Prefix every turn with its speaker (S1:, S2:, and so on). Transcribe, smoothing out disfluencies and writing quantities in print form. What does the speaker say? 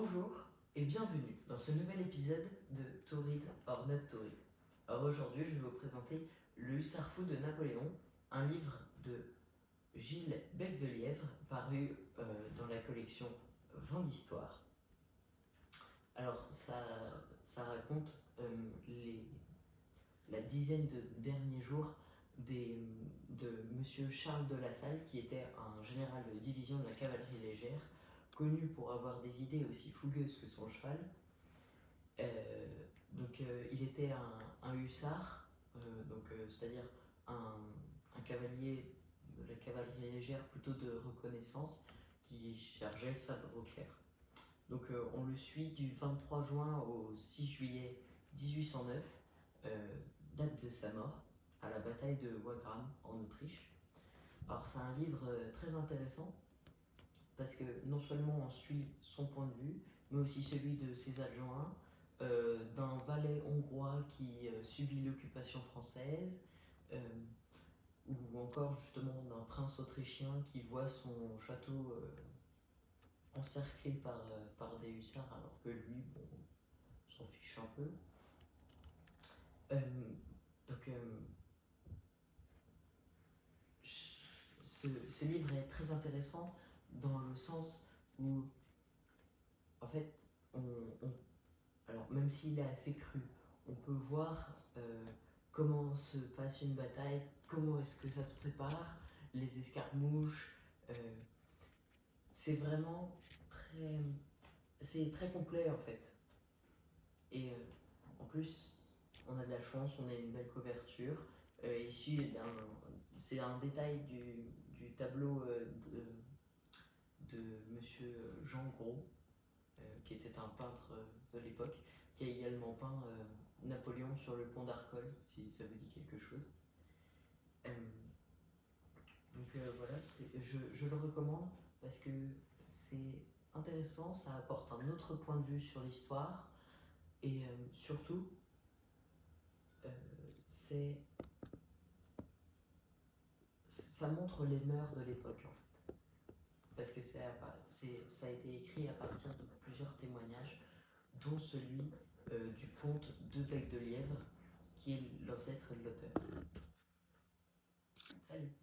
S1: Bonjour et bienvenue dans ce nouvel épisode de To Read or Not To Read. Alors aujourd'hui, je vais vous présenter Le Hussard fou de Napoléon, un livre de Gilles Bec de Lièvre paru dans la collection Vent d'Histoire. Alors ça raconte la dizaine de derniers jours de Monsieur Charles de La Salle, qui était un général de division de la cavalerie légère, connu pour avoir des idées aussi fougueuses que son cheval. Il était un hussard, c'est-à-dire un cavalier de la cavalerie légère plutôt de reconnaissance qui chargeait sabre au clair. On le suit du 23 juin au 6 juillet 1809, date de sa mort, à la bataille de Wagram en Autriche. Alors c'est un livre très intéressant parce que non seulement on suit son point de vue, mais aussi celui de ses adjoints, d'un valet hongrois qui subit l'occupation française, ou encore justement d'un prince autrichien qui voit son château encerclé par des hussards alors que lui, bon, s'en fiche un peu. Ce livre est très intéressant dans le sens où, en fait, alors même s'il est assez cru, on peut voir comment se passe une bataille, comment est-ce que ça se prépare, les escarmouches. C'est vraiment très complet en fait. Et en plus, on a de la chance, on a une belle couverture. Ici, c'est un détail du tableau de Monsieur Jean Gros, qui était un peintre de l'époque, qui a également peint Napoléon sur le pont d'Arcole, si ça vous dit quelque chose. Voilà, je le recommande parce que c'est intéressant, ça apporte un autre point de vue sur l'histoire et surtout, ça montre les mœurs de l'époque en fait. Parce que ça a été écrit à partir de plusieurs témoignages, dont celui du comte de Bec de Lièvre, qui est l'ancêtre de l'auteur. Salut!